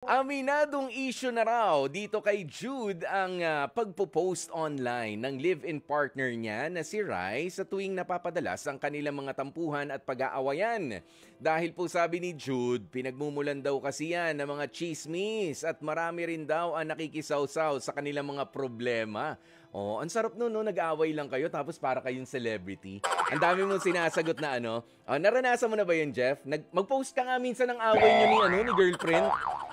Aminadong issue na raw dito kay Jude ang pagpo-post online ng live-in partner niya na si Rai sa tuwing napapadalas ang kanilang mga tampuhan at pag-aawayan. Dahil po sabi ni Jude, pinagmumulan daw kasi yan ng mga chismis at marami rin daw ang nakikisawsaw sa kanilang mga problema. Oh, ang sarap no, nag-aaway lang kayo tapos para kayong celebrity. Ang dami mong sinasagot na ano. Naranasan mo na ba yun, Jeff? Mag-post ka nga minsan ng away niyo ni girlfriend.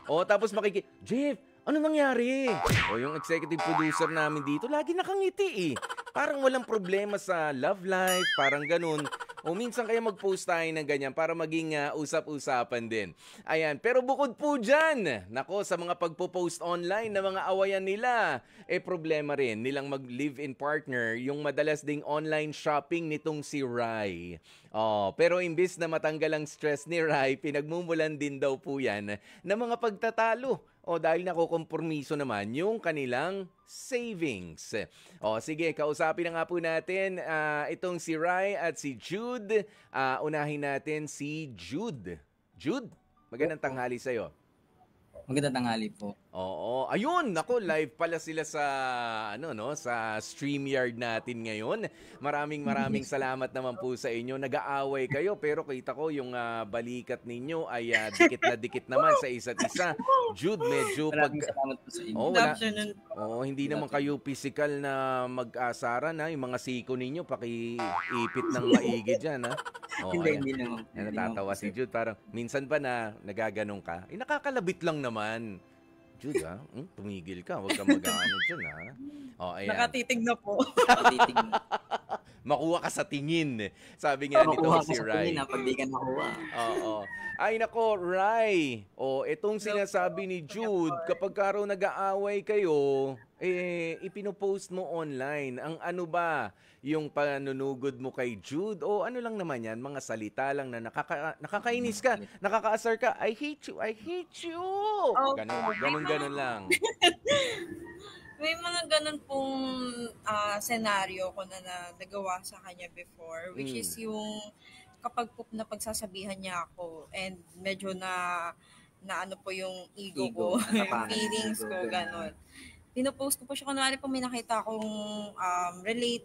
Tapos Jeff, ano nangyari? Yung executive producer namin dito, lagi nakangiti eh. Parang walang problema sa love life, parang ganun. Minsan kaya mag-post tayo ng ganyan para maging usap-usapan din. Ayan, pero bukod po dyan, nako, sa mga pagpo-post online na mga awayan nila, problema rin nilang mag-live-in partner yung madalas ding online shopping nitong si Rai. Pero imbis na matanggal ang stress ni Rai, pinagmumulan din daw po yan ng mga pagtatalo. Dahil nakukompromiso naman yung kanilang savings. Sige, kausapin na nga po natin itong si Rai at si Jude. Unahin natin si Jude. Jude, magandang tanghali sa'yo. Magandang tanghali po. Oo. Ayun, nako, live pala sila sa sa StreamYard natin ngayon. Maraming salamat naman po sa inyo. Nag-aaway kayo pero kita ko yung balikat ninyo ay dikit na dikit naman sa isa't isa. Jude, medyo salamat po sa inyo. Hindi naman kayo physical na mag-asaran ha. Yung mga siko ninyo paki-ipit ng maigi diyan ha. Hindi naman. Natatawa si Jude, parang minsan ba na nagaganong ka? Nakakalabit lang naman. Jude, tumigil ka. Huwag kang mag-ano dyan, ha? Ayan. Nakatitig na po. Makuha ka sa tingin. Sabi nga nito si Rai. Makuha ka sa tingin, pag di ka nakuha. Ay, nako, Rai. Itong sinasabi ni Jude, kapag karaw nag-aaway kayo, ipinopost mo online. Ang ano ba? Yung panunugod mo kay Jude? O ano lang naman yan? Mga salita lang na nakakainis ka. Nakakaasar ka. I hate you. I hate you. Ganun lang. May mga ganun pong senaryo ko na nagawa sa kanya before, which is yung kapag po napagsasabihan niya ako and medyo na ano po yung ego ko, yung feelings ko, ganun. Pinopost ko po siya, kunwari po may nakita akong related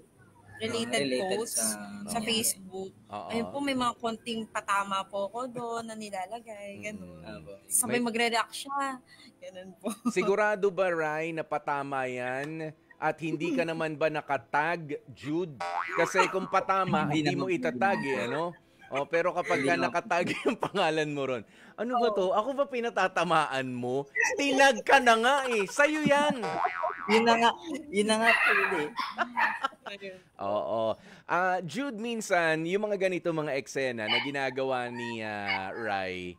posts sa Facebook. Ayun po, may mga konting patama po ko doon na nilalagay, ganun. Sabay magre-react siya, ganun po. Sigurado ba, Rai, na patama yan? At hindi ka naman ba nakatag, Jude? Kasi kung patama, hindi mo itatag ano? Pero kapag ka nakatag yung pangalan mo ron, ano ba to? Ako ba pinatatamaan mo? Tinag ka na nga eh. Sa'yo yan. Yun na nga pwede. Oo. Jude, minsan, yung mga ganito mga eksena na ginagawa ni Rai,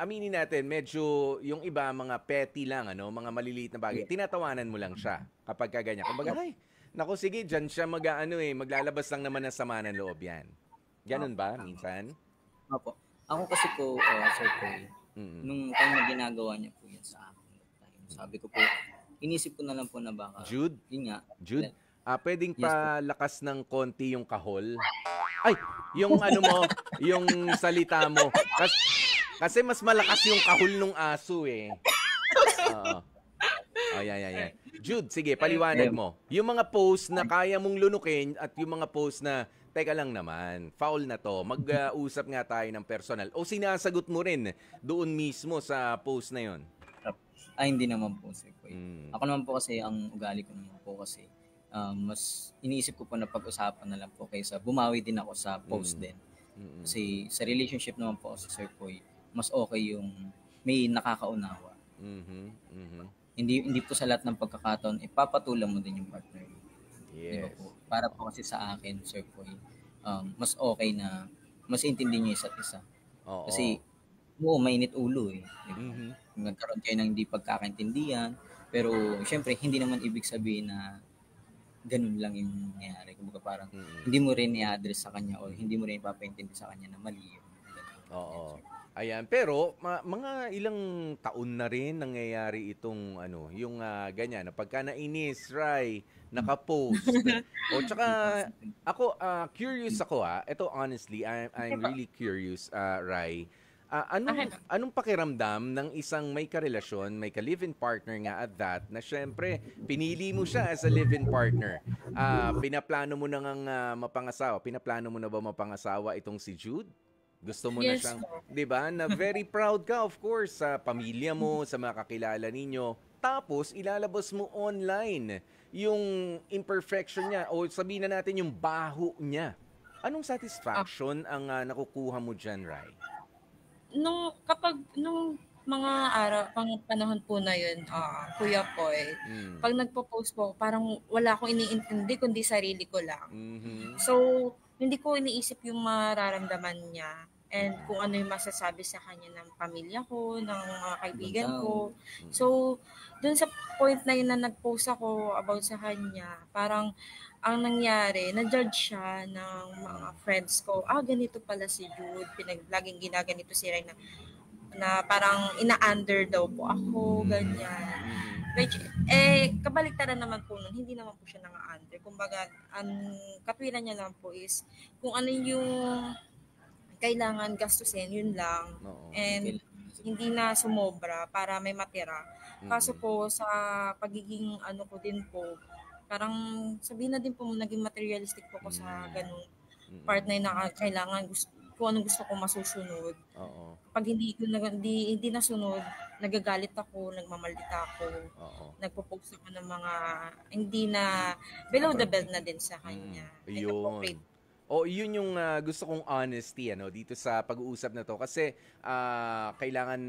aminin natin, medyo yung iba, mga petty lang, mga maliliit na bagay. Tinatawanan mo lang siya kapag kaganyan. Kumbaga, ay, naku, sige, dyan siya maglalabas lang naman ng sama ng loob yan. Ganun ba, minsan? Opo. Ako kasi po, Sir Koy, nung time na ginagawa niya po yan sa akin, sabi ko po, inisip ko na lang po na baka. Jude? Yun nga. Jude? Pwedeng palakas ng konti yung kahol? Ay, yung ano mo, yung salita mo. Kasi mas malakas yung kahol nung aso eh. Yan. Jude, sige, paliwanag mo. Yung mga post na kaya mong lunukin at yung mga post na, teka lang naman, foul na to, mag-usap nga tayo ng personal. O sinasagot mo rin doon mismo sa post na yon? Hindi naman po, Sir Koy. Ako naman po kasi, ang ugali ko naman po kasi, mas iniisip ko po na pag-usapan na lang po kaysa bumawi din ako sa post din. Kasi sa relationship naman po sa Sir Koy, mas okay yung may nakakaunawa. Hindi po sa lahat ng pagkakataon, ipapatulan mo din yung partner. Yes. Diba po? Para po kasi sa akin, Sir Koy, mas okay na mas intindihin niyo isa't isa. Kasi, mainit ulo eh. Diba? Nagkaroon kayo ng hindi pagkakaintindihan, pero syempre, hindi naman ibig sabihin na ganun lang yung nangyayari. Kumbaga parang hindi mo rin i-address sa kanya o hindi mo rin ipapaintindi sa kanya na mali yun. Ayan, pero mga ilang taon na rin nangyayari itong yung ganyan, na pagka nainis, Rai, naka-post. Tsaka ako curious ako ito honestly, I'm really curious, Rai. Akin Anong pakiramdam ng isang may karelasyon, may ka-live-in partner nga at that, na syempre, pinili mo siya as a live-in partner. Pinaplano mo na ngang mapangasawa. Pinaplano mo na ba mapangasawa itong si Jude? Gusto mo na yes siyang, po. 'di ba? Na very proud ka of course sa pamilya mo, sa mga kakilala ninyo. Tapos ilalabas mo online yung imperfection niya o sabihin na natin yung baho niya. Anong Ah, satisfaction ang nakukuha mo diyan, Rai? nung mga araw panahon po na yun, Kuya Poy, Mm. 'pag nagpo-post po parang wala akong iniintindi kundi sarili ko lang. Mhm. So, hindi ko iniisip yung mararamdaman niya and kung ano yung masasabi sa kanya ng pamilya ko, ng mga Ibang kaibigan tao. ko. Mm. So, dun sa point na yun na nag-post ako about sa kanya, parang ang nangyari, na-judge siya ng mga Mm. friends ko. Ganito pala si Jude. Laging ginaganito si Ray na parang ina-under daw po ako, ganyan. Mhm. Which, kabaliktaran naman po nun, hindi naman po siya nang-under. Kumbaga, ang katwiran niya lang po is kung ano yung kailangan gastusin, yun lang. Oo. And hindi na sumobra para may matira. Kaso Mm. po, sa pagiging ano ko din po, parang sabihin na din po naging materialistic po ko sa Mm. ganung part Mm. na yun na kailangan kung anong gusto ko masusunod. Oo. Kapag hindi nasunod, nagagalit ako, nagmamaldita ako, Oo. nagpo-post ako ng mga hindi na below the belt na din sa Mm. kanya. Inappropriate. Yun. O yun yung gusto kong honesty dito sa pag-uusap na to kasi kailangan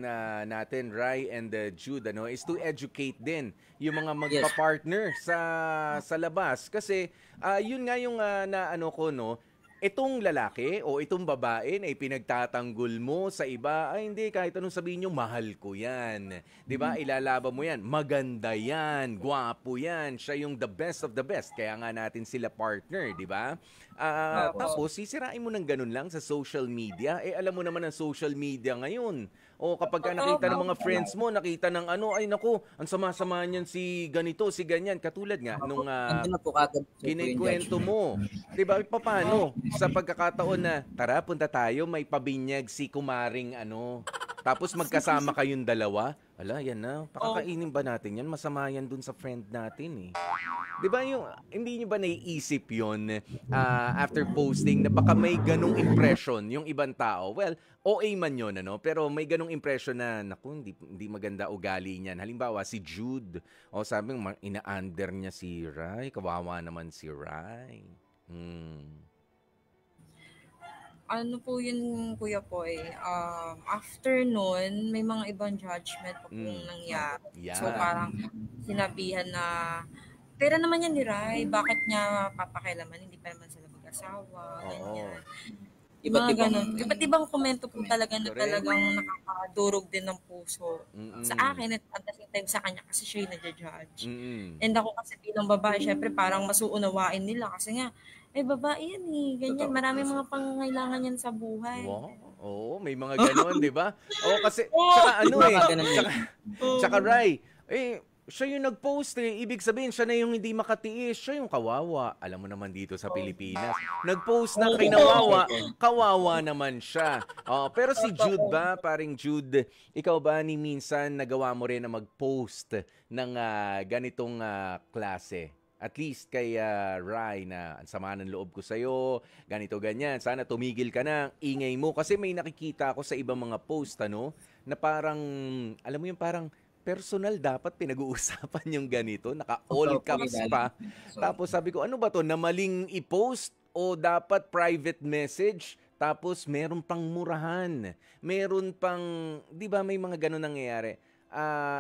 natin Rai and Jude is to educate din yung mga Yes. magpa-partner sa labas kasi yun nga yung na ano ko no, itong lalaki o itong babae na ipinagtatanggol mo sa iba, ay hindi, kahit anong sabihin nyo, mahal ko yan. 'Di ba? Ilalaban mo yan. Maganda yan. Gwapo yan. Siya yung the best of the best. Kaya nga natin sila partner, 'di ba? Opo. Tapos, sisirain mo ng ganun lang sa social media. Alam mo naman ang social media ngayon. O kapag ka Totoo nakita po. ng mga friends mo, nakita ng ay naku, ang sama-sama niyan si ganito, si ganyan. Katulad nga, nung Nandun na po kagad sir po yung kinikwento judgment. mo. 'Di ba? Paano sa pagkakataon na tara punta tayo, may pabinyag si kumaring tapos magkasama kayong dalawa. Ala, yan na. Opo. Pakakainin ba natin yan? Masama yan dun sa friend natin eh. 'Di ba yung hindi niyo ba naiisip 'yon after posting na baka may ganung impression yung ibang tao? Well, OA man 'yon pero may ganung impression na naku, hindi maganda ugali niyan. Halimbawa si Jude, o sabi mo ina-under niya si Rai, kawawa naman si Rai. Hmm. Ano po yun, Kuya Poy, after nun, may mga ibang judgment pa pong Mm. nangyari. So, Yan. parang sinabihan na, pera naman yan ni Rai, bakit niya papakialaman, hindi pa naman sila mag-asawa, Oo. ganyan. Yung mga ganun. Iba't ibang komento po talaga na Correct. talagang nakakadurog din ng puso. Sa Mm. akin at the same time sa kanya kasi siya yung nagja-judge. Mm. And ako kasi bilang babae, syempre parang masuunawain nila kasi nga, babae yan eh, ganyan. Maraming mga pangangailangan yan sa buhay. Wow. Oo, may mga gano'n, 'di ba? Oo, kasi Oh! tsaka Mga ganun tsaka, Oo. tsaka Rai, siya yung nag-post ibig sabihin siya na yung hindi makatiis, siya yung kawawa. Alam mo naman dito sa Pilipinas, nag-post na kinawawa, kawawa naman siya. Pero si Jude ba, paring Jude, ikaw ba ni minsan nagawa mo rin na mag-post ng ganitong klase? At least kay Rai na ang sama ng loob ko sa'yo, ganito ganyan, sana tumigil ka na, ingay mo. Kasi may nakikita ako sa ibang mga post na parang, alam mo yung parang personal dapat pinag-uusapan yung ganito, naka-all Opo, caps may pa. galing. So, Tapos sabi ko, ano ba to, na maling i-post o dapat private message? Tapos meron pang murahan, meron pang, di ba may mga ganun nangyayari?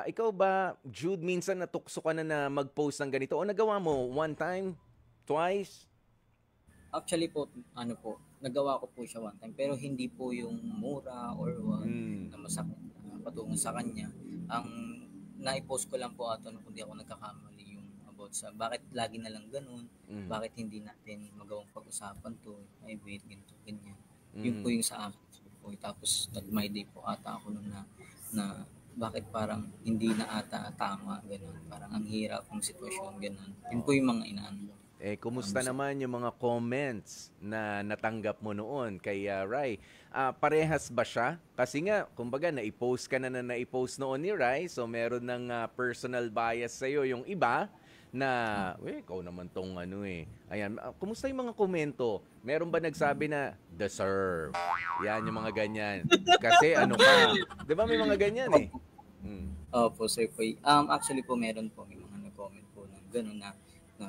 Ikaw ba, Jude, minsan natukso ka na mag-post ng ganito o nagawa mo one time, twice? actually po, ano po, nagawa ko po siya one time, pero hindi po yung mura or what Mm. na masakit patungo sa kanya. Ang naipost ko lang po ato kung di ako nagkakamali yung about sa bakit lagi na lang ganun, Mm. bakit hindi natin magawang pag-usapan to, ay wait, ganito, ganyan. Yun po Mm. yung sa akin. So, po, tapos nag-my day po ata ako nun na bakit parang hindi na ata tama, ganun. Parang ang hirap ng sitwasyon, ganun. Yun po yung mga inaano. Kumusta naman yung mga comments na natanggap mo noon kay Rai? Parehas ba siya? Kasi nga, kumbaga, naipost ka na naipost noon ni Rai, so meron ng personal bias sa'yo yung iba na, ikaw naman tong Ayan, kumusta yung mga komento? Meron ba nagsabi na, deserve? Yan, yung mga ganyan. Kasi ano ka? Di ba may mga ganyan eh? Opo, Sir Koy. Actually po, meron po may mga nag-comment po ng gano'n na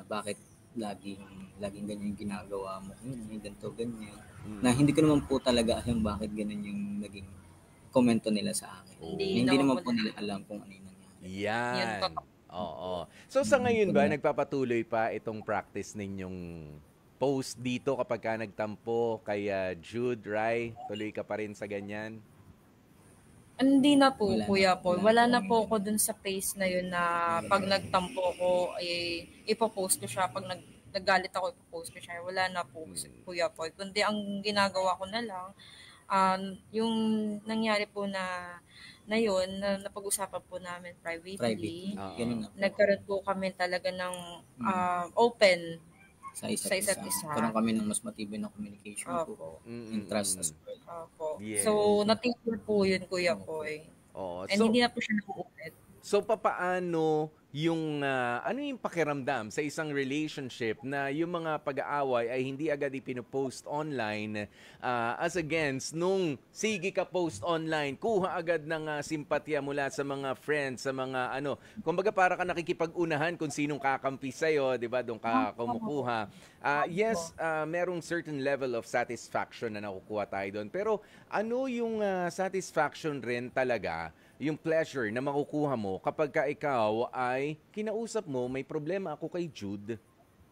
bakit laging ganyan yung ginagawa mo, ganito, ganyan. Na hindi ko naman po talaga alam bakit ganun yung naging komento nila sa akin. Hindi naman po nila alam kung ano yung nangyari. Yan. Oo. So sa ngayon ba, nagpapatuloy pa itong practice ninyong post dito kapag ka nagtampo kay Jude, Rai? Tuloy ka pa rin sa ganyan? Hindi na po, Kuya Paul. Wala na po ako dun sa place na yun na pag nagtampo ko, ipopost ko siya. Pag naggalit ako, ipopost ko siya. Wala na po, Kuya Paul. Kundi ang ginagawa ko na lang, yung nangyari po na yun, na napag-usapan po namin privately. Nagkaroon po kami talaga ng open sa isa't isa. Karoon kami ng mas matibay na communication po. And trust as well. Yes. So, natingin po yun, Kuya Koy. And hindi na po siya nakuulit. So, papaano yung, ano yung pakiramdam sa isang relationship na yung mga pag-aaway ay hindi agad ipinopost online as against nung sige ka post online, kuha agad ng simpatya mula sa mga friends, sa mga kumbaga para ka nakikipag-unahan kung sinong kakampi sa'yo, di ba? Doon ka kumukuha. Yes, merong certain level of satisfaction na nakukuha tayo doon. Pero ano yung satisfaction rin talaga, yung pleasure na makukuha mo kapag ka ikaw ay kinausap mo, may problema ako kay Jude.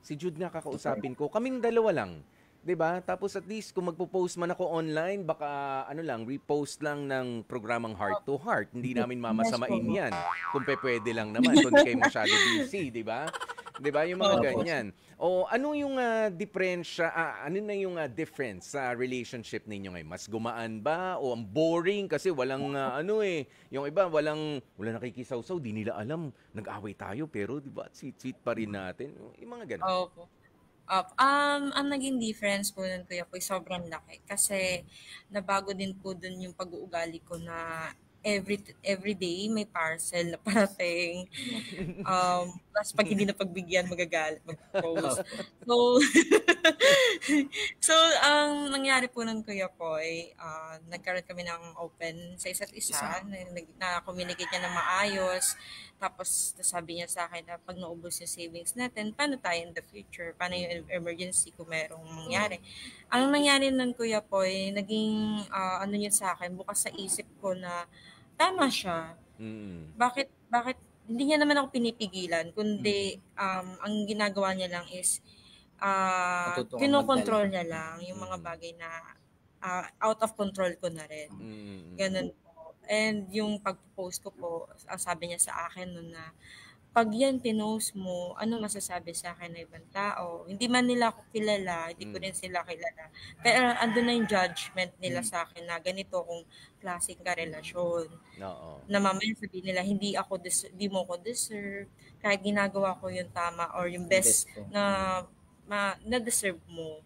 Si Jude nga kakausapin ko. Kaming dalawa lang. 'Di ba? Tapos at least kung magpo-post man ako online, baka repost lang ng programang Heart to Heart. Hindi namin mamasamain 'yan. Kung pwede lang naman, kung hindi kayo masyado busy, 'di ba? 'Di ba? Yung mga ganyan. O ano yung diferensya, ano na yung difference sa relationship ninyo ngayon? Mas gumaan ba o ang boring kasi walang yung iba wala nakikisaw-saw, di nila alam, nag-away tayo pero 'di ba? Sweet pa rin natin. Yung mga ganun. Opo. Ang naging difference po nun, Kuya Poy, sobrang laki. Kasi nabago din po dun yung pag-uugali ko na every day may parcel na parating. Tapos pag hindi na pagbigyan, magagalit, mag-post. So, ang nangyari po ng Kuya Poy, nagkaroon kami ng open sa isa't isa, na-communicate niya na maayos. Tapos, sabi niya sa akin na pag naubos yung savings natin, paano tayo in the future? Paano yung emergency kung merong mangyari? Ang nangyari ng Kuya Poy, naging niya sa akin, bukas sa isip ko na tama siya. Bakit hindi niya naman ako pinipigilan, kundi ang ginagawa niya lang is kinokontrol niya lang yung mga bagay na out of control ko na rin. Ganun po. And yung pag-post ko po, sabi niya sa akin noon na pag yan pinost mo, ano masasabi sa akin ng ibang tao? Hindi man nila ako kilala, hindi ko rin sila kilala. Pero andun na yung judgment nila sa akin na ganito kung klaseng karelasyon. Na mamaya sabihin nila, hindi mo ko deserve. Kahit ginagawa ko yung tama or yung best na deserve mo.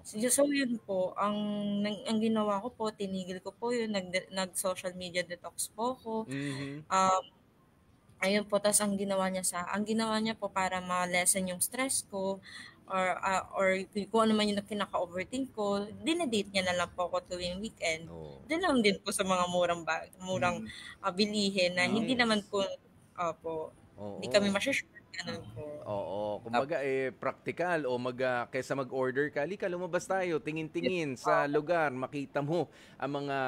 So yun po, ang ginawa ko po, tinigil ko po yun, nag-social media detox po ko. Ayun po, tas ang ginawa niya po para ma-lessen yung stress ko or kung ano man yung kinaka-overthink ko, dinedate niya na lang po ako tuwing weekend. Doon lang din po sa mga murang bilihin na hindi naman po hindi kami masyasure. Kumbaga practical o kaysa mag-order ka, halika lumabas tayo, tingin-tingin sa lugar, makita mo ang mga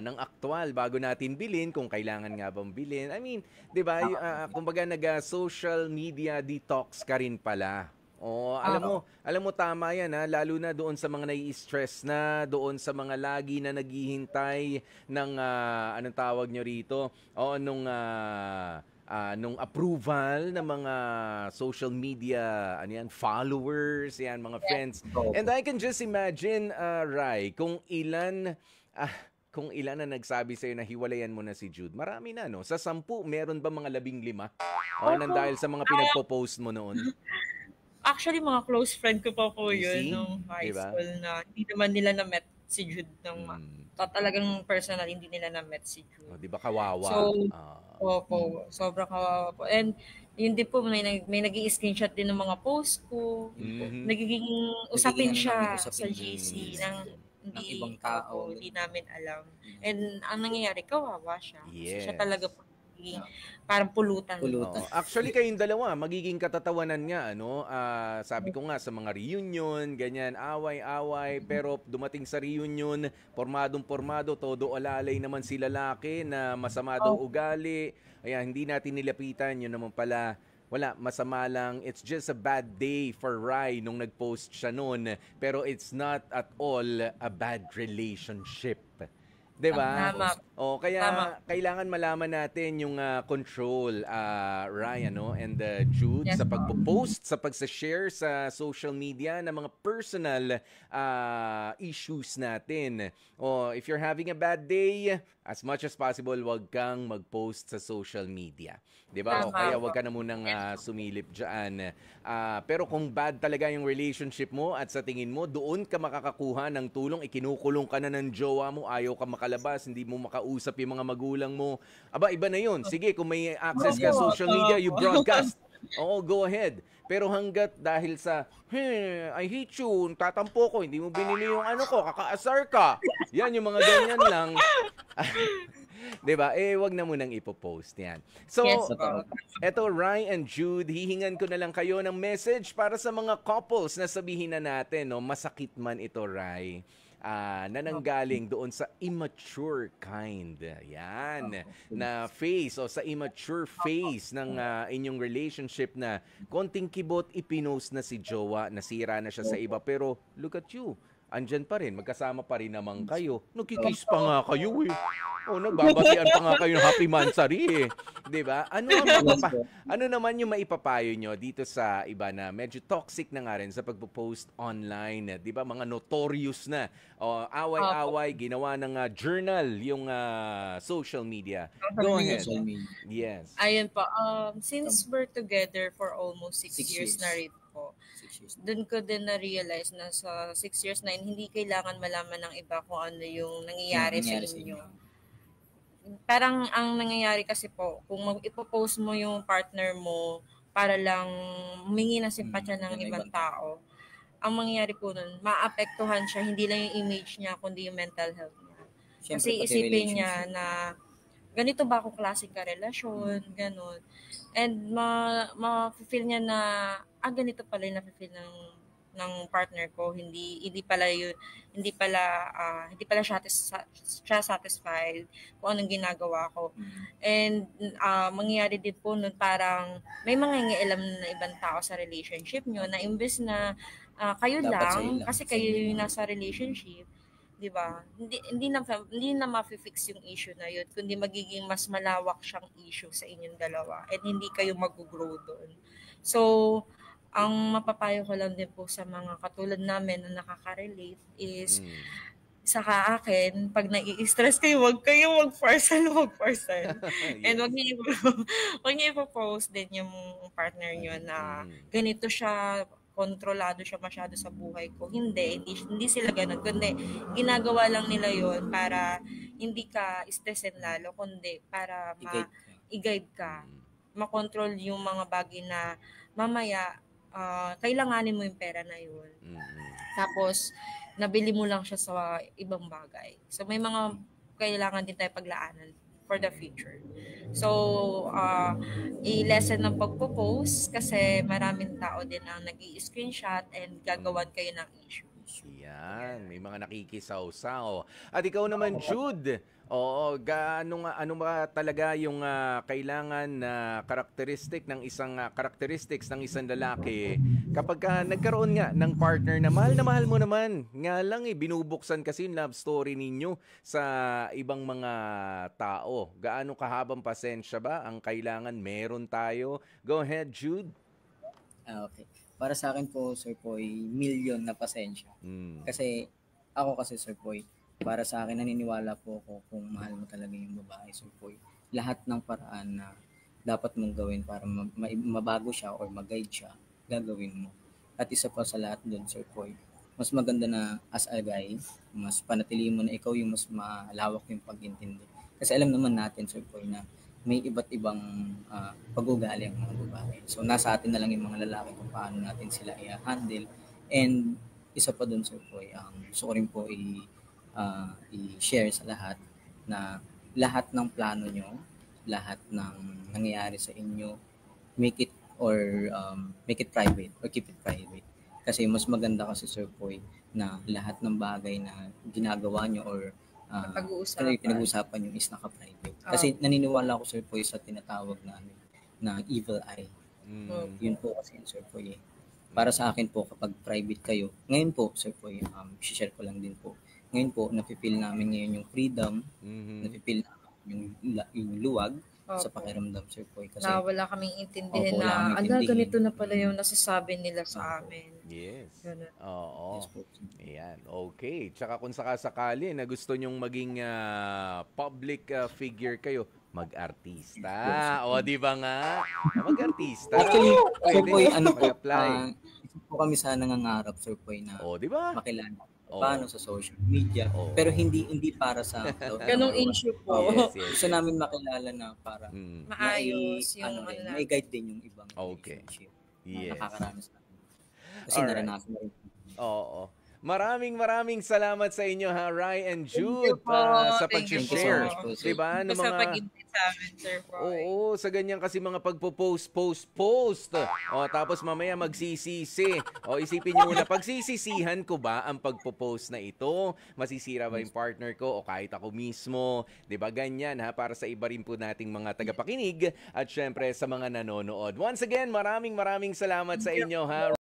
ng aktual bago natin bilhin kung kailangan nga bang bilhin. I mean, 'di ba? Kumbaga social media detox ka rin pala. Alam mo tama 'yan lalo na doon sa mga nai-stress na, doon sa mga lagi na naghihintay ng anong tawag nyo rito? Nung approval ng mga social media, followers, mga friends. And I can just imagine, Rai, kung ilan na nagsabi sa'yo na hiwalayan mo na si Jude. Marami na, no? Sa 10, meron ba mga 15? Nang dahil sa mga pinagpo-post mo noon? Actually, mga close friend ko pa po You yun see? nung high Diba? school na hindi naman nila na-met si Jude talagang personal, hindi nila na-met si O, Jude. di ba kawawa? So, opo, sobrang kawawa po. And yun din po, may nag-i-screenshot din ng mga post ko. Nagiging usapin Nagiging siya usapin sa GC ng ng ibang tao. hindi namin alam. And ang nangyayari, kawawa siya. Kasi siya talaga po nagiging parang pulutan. Actually, kayong dalawa, magiging katatawanan nga, ano? Sabi ko nga, sa mga reunion, ganyan, away-away, pero dumating sa reunion, pormadong-pormado, todo alalay naman si lalaki na masama daw ugali. Ayan, hindi natin nilapitan, yun naman pala. Wala, masama lang. It's just a bad day for Rai nung nag-post siya noon. Pero it's not at all a bad relationship. 'Di ba? Tama. Kaya kailangan malaman natin yung control, Ryan, no, and Jude, Yes, sa pagpo-post, sa pagsa-share sa social media ng mga personal issues natin. If you're having a bad day, as much as possible, wag kang mag-post sa social media. 'Di ba? O kaya wag ka na munang sumilip diyan. Pero kung bad talaga yung relationship mo at sa tingin mo doon ka makakakuha ng tulong, ikinukulong ka na ng jowa mo, ayaw ka makalabas, hindi mo makausap yung mga magulang mo. Aba, iba na yun. Sige, kung may access ka sa social media, you broadcast. Oo, go ahead. Pero hanggat dahil sa, I hate you, tatampo ko, hindi mo binili yung ano ko, kakaasar ka. Yan, yung mga ganyan lang. 'Di ba? Wag na munang ipo-post 'yan. So, eto Rai and Jude, hihingan ko na lang kayo ng message para sa mga couples na sabihin na natin, no, masakit man ito, Rai. Na nanggaling doon sa immature kind. Yan. Na phase o sa immature phase ng inyong relationship na konting kibot, ipinost na si jowa, nasira na siya sa iba. Pero look at you. Andyan pa rin, magkasama pa rin naman kayo. Nagkikiss pa nga kayo eh. Nagbabatian pa nga kayo ng happy mansari eh. 'Di ba? Ano naman yung maipapayo nyo dito sa iba na medyo toxic na nga rin sa pagpo-post online, 'di ba? Mga notorious na. Away-away, ginawa ng journal yung social media. Go ahead. Yes. Ayun po. Since we're together for almost 6 years na rin po, doon ko din na-realize na sa 6 years na hindi kailangan malaman ng iba kung ano yung nangyayari sa inyo. Parang ang nangyayari kasi po, kung ipopost mo yung partner mo para lang humingi ng simpatya ng ibang tao, ang mangyayari po nun, maapektuhan siya, hindi lang yung image niya, kundi yung mental health niya. Kasi isipin niya na ganito ba akong klaseng karelasyon, ganun. And ma-feel niya na, ganito pala yung na-feel ng partner ko, hindi pala siya satisfied kung anong ginagawa ko. And mangyayari din po nun, parang may mga ngialam na ibang tao sa relationship nyo na imbes na kayo lang kasi kayo yung nasa relationship, 'di ba? Hindi na ma-fix yung issue na yun, kundi magiging mas malawak siyang issue sa inyong dalawa and hindi kayo mag-grow doon. So, ang mapapayo ko lang din po sa mga katulad namin na nakaka-relate is saka akin, pag nai-stress kayo, wag mag-parcel. And wag niyo ipo-post din yung partner niyo na ganito siya, kontrolado siya masyado sa buhay ko. Hindi sila ganun. Kundi ginagawa lang nila yon para hindi ka stressin lalo, kundi para i-guide ka, makontrol yung mga bagay na mamaya kailanganin mo yung pera na yun. Tapos, nabili mo lang siya sa ibang bagay. So, may mga kailangan din tayo paglaanan for the future. So, i-lesson ng pagpo-post kasi maraming tao din ang nag-i-screenshot and gagawan kayo ng issue. Yan, may mga nakikisaw-saw. At ikaw naman, Jude, ano ba talaga yung kailangan na characteristics ng isang lalaki kapag nagkaroon nga ng partner na mahal mo naman, nga lang binubuksan kasi yung love story ninyo sa ibang mga tao. Gaano kahabang pasensya ba ang kailangan meron tayo? Go ahead, Jude. Okay. Para sa akin po, Sir Poy, million na pasensya. Kasi Sir Poy, para sa akin, naniniwala po ako kung mahal mo talaga yung babae, Sir Poy. Lahat ng paraan na dapat mong gawin para mabago siya or mag-guide siya, gagawin mo. At isa pa sa lahat doon, Sir Poy, mas maganda na as a guy, mas panatilihin mo na ikaw yung mas malawak yung pag-intindi. Kasi alam naman natin, Sir Poy, na may iba't ibang pag-ugali ang mga babae. So, nasa atin na lang yung mga lalaki kung paano natin sila i-handle. And isa pa doon, Sir Poy, gusto ko rin po i-share sa lahat na lahat ng plano nyo, lahat ng nangyayari sa inyo, make it private or keep it private. Kasi mas maganda kasi, Sir Poy, na lahat ng bagay na ginagawa nyo or pinag-uusapan nyo is naka-private. Kasi naniniwala ako, Sir Poy, sa tinatawag na evil eye. Yun po kasi, Sir Poy. Para sa akin po, kapag private kayo, ngayon po, Sir Poy, share ko lang din po. Ngayon po, napipil namin ngayon yung freedom, napipil namin yung luwag, sa pakiramdam, Sir Poy. Kasi na wala kaming intindihin na, ganito na pala yung nasasabi nila sa amin. Yes. Ganun. Oo. Yes po. Ayan, okay. Tsaka kung sakasakali na gusto nyong maging public figure kayo, mag-artista. O, di ba nga? Mag-artista. Actually, Sir Poy, mag-apply. Isa po kami sana nangangarap, Sir Poy, na O, di ba? makilala. Paano sa social media. Pero hindi para sa Ganong issue po. Yes. Gusto namin makilala na para maayos yung may guide din yung ibang relationship. Yes. Nakakaranas namin. Kasi naranasan na rin. Oo. Maraming salamat sa inyo, ha, Rai and Jude, sa pag-share. Diba? Sa pag-invite sa amin, Sir Poy. Oo, sa ganyan kasi mga pagpo-post. O, tapos mamaya magsisisi. O, isipin nyo muna, pagsisisihan ko ba ang pagpo-post na ito? Masisira ba yung partner ko o kahit ako mismo? Diba? Ganyan, ha, para sa iba rin po nating mga tagapakinig at syempre sa mga nanonood. Once again, maraming salamat sa inyo, ha.